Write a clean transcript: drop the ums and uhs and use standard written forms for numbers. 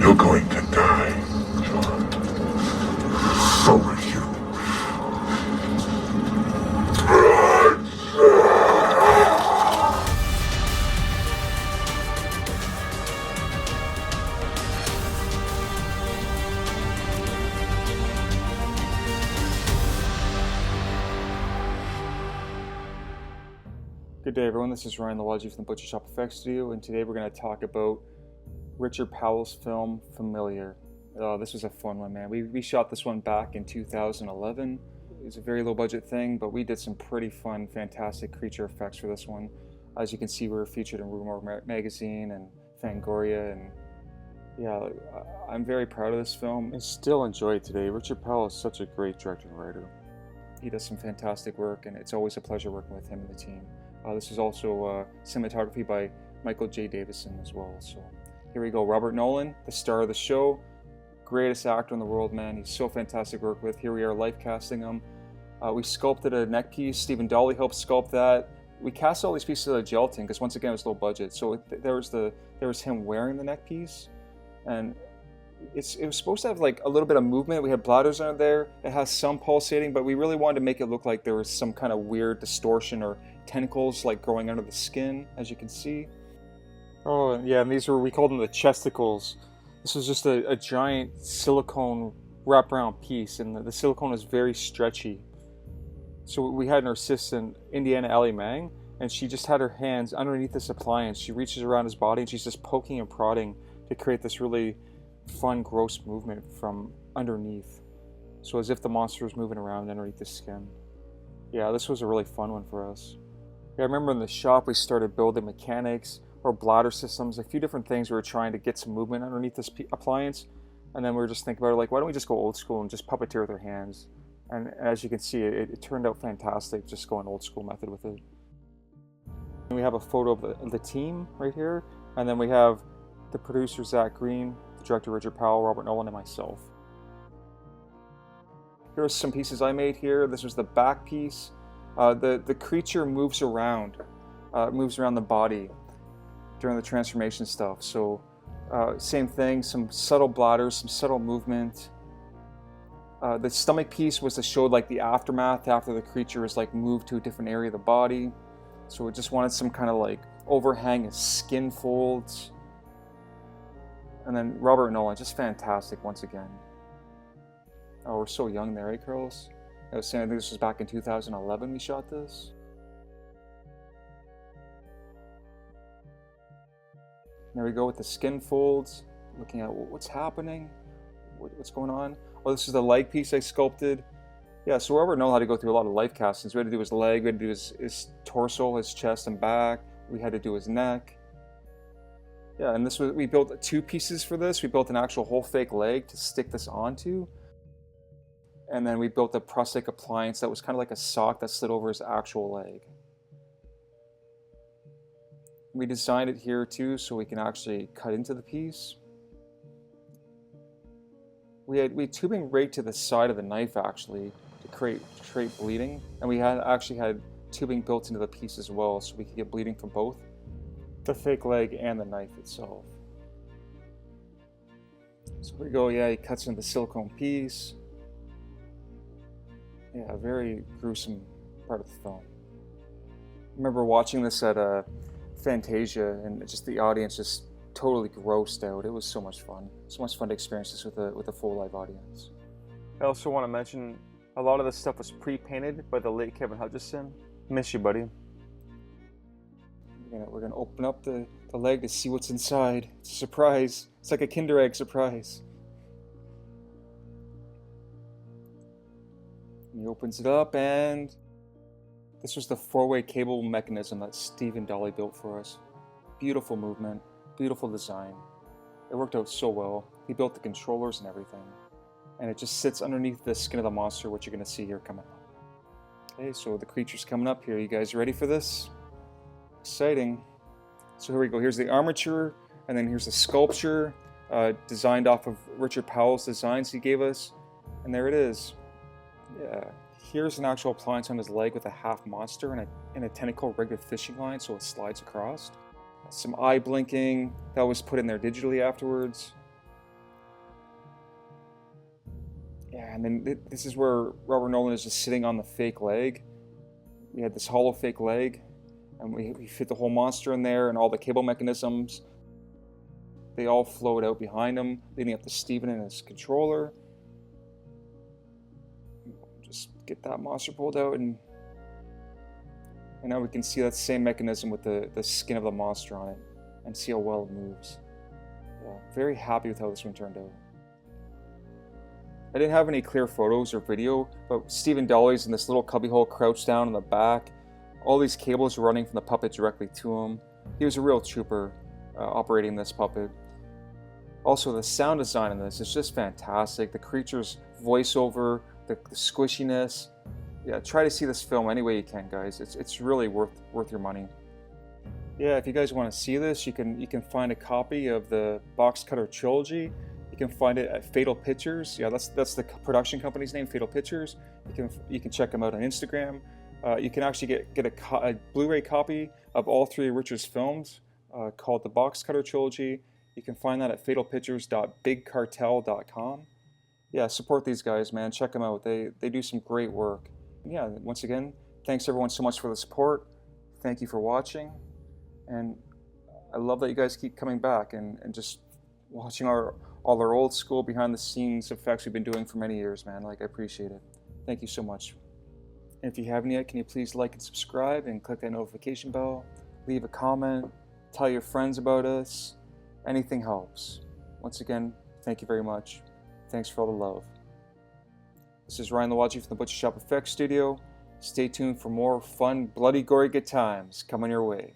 You're going to die, John. So are you. Good day, everyone. This is Ryan Lawaji from the Butcher Shop Effects Studio, and today we're going to talk about Richard Powell's film Familiar. This was a fun one, man. We shot this one back in 2011. It was a very low budget thing, but we did some pretty fun, fantastic creature effects for this one. As you can see, we were featured in Rumor Magazine and Fangoria, and yeah, I'm very proud of this film and still enjoy it today. Richard Powell is such a great director and writer. He does some fantastic work, and it's always a pleasure working with him and the team. This is also cinematography by Michael J. Davison as well. So here we go. Robert Nolan, the star of the show, greatest actor in the world, man. He's so fantastic to work with. Here we are life casting him. We sculpted a neck piece. Stephen Dolly helped sculpt that. We cast all these pieces of gelatin because once again it was low budget. So there was him wearing the neck piece, and it was supposed to have like a little bit of movement. We had bladders under there. It has some pulsating, but we really wanted to make it look like there was some kind of weird distortion or tentacles like growing under the skin, as you can see. Oh yeah, and we called them the chesticles. This was just a giant silicone wraparound piece, and the silicone is very stretchy. So we had an assistant, Indiana Allie Mang, and she just had her hands underneath this appliance. She reaches around his body and she's just poking and prodding to create this really fun, gross movement from underneath. So as if the monster was moving around underneath the skin. Yeah, this was a really fun one for us. Yeah, I remember in the shop we started building mechanics or bladder systems, a few different things. We were trying to get some movement underneath this appliance, and then we were just thinking about it, like, why don't we just go old school and just puppeteer with our hands? And as you can see, it turned out fantastic, just going old school method with it. And we have a photo of the team right here, and then we have the producer Zach Green, the director Richard Powell, Robert Nolan, and myself. Here are some pieces I made here. This was the back piece. The creature moves around the body during the transformation stuff. So same thing, some subtle bladders, some subtle movement. The stomach piece was to show like the aftermath after the creature is like moved to a different area of the body. So we just wanted some kind of like overhang of skin folds. And then Robert Nolan, just fantastic once again. Oh, we're so young there, right, Carlos? I was saying, I think this was back in 2011 we shot this. There we go with the skin folds, looking at what's happening, what's going on. Oh, this is the leg piece I sculpted. Yeah, so Robert Nolan had to go through a lot of life castings. We had to do his leg, we had to do his torso, his chest and back. We had to do his neck. Yeah, and we built two pieces for this. We built an actual whole fake leg to stick this onto. And then we built a prosthetic appliance that was kind of like a sock that slid over his actual leg. We designed it here too so we can actually cut into the piece. We had tubing right to the side of the knife actually to create bleeding. And we actually had tubing built into the piece as well so we could get bleeding from both the fake leg and the knife itself. So here we go, yeah, he cuts into the silicone piece. Yeah, very gruesome part of the film. I remember watching this at Fantasia and just the audience just totally grossed out. It was so much fun. So much fun to experience this with a full live audience. I also want to mention a lot of this stuff was pre-painted by the late Kevin Hutchison. Miss you, buddy. We're gonna open up the leg to see what's inside. It's a surprise. It's like a Kinder Egg surprise. And he opens it up, and this was the four-way cable mechanism that Stephen Dolly built for us. Beautiful movement, beautiful design. It worked out so well. He built the controllers and everything. And it just sits underneath the skin of the monster, which you're gonna see here coming up. Okay, so the creature's coming up here. You guys ready for this? Exciting. So here we go. Here's the armature, and then here's the sculpture designed off of Richard Powell's designs he gave us. And there it is. Yeah. Here's an actual appliance on his leg with a half monster and a tentacle rigged with fishing line so it slides across. Some eye blinking that was put in there digitally afterwards. Yeah, and then this is where Robert Nolan is just sitting on the fake leg. We had this hollow fake leg, and we fit the whole monster in there, and all the cable mechanisms. They all float out behind him, leading up to Steven and his controller. Just get that monster pulled out, and now we can see that same mechanism with the skin of the monster on it, and see how well it moves. Yeah, very happy with how this one turned out. I didn't have any clear photos or video, but Stephen Dolly's in this little cubbyhole crouched down in the back. All these cables are running from the puppet directly to him. He was a real trooper operating this puppet. Also, the sound design in this is just fantastic. The creature's voiceover, the squishiness. Yeah, try to see this film any way you can, guys. It's really worth your money. Yeah, if you guys want to see this, you can find a copy of the Box Cutter trilogy. You can find it at Fatal Pictures. Yeah, that's the production company's name, Fatal Pictures. You can check them out on Instagram. You can actually get a Blu-ray copy of all three of Richard's films called the Box Cutter trilogy. You can find that at fatalpictures.bigcartel.com. Yeah, support these guys, man. Check them out. They do some great work. Yeah, once again, thanks everyone so much for the support. Thank you for watching. And I love that you guys keep coming back and just watching all our old school behind the scenes effects we've been doing for many years, man. Like, I appreciate it. Thank you so much. And if you haven't yet, can you please like and subscribe and click that notification bell? Leave a comment, tell your friends about us. Anything helps. Once again, thank you very much. Thanks for all the love. This is Ryan Lawaji from the Butcher Shop Effects Studio. Stay tuned for more fun, bloody, gory good times coming your way.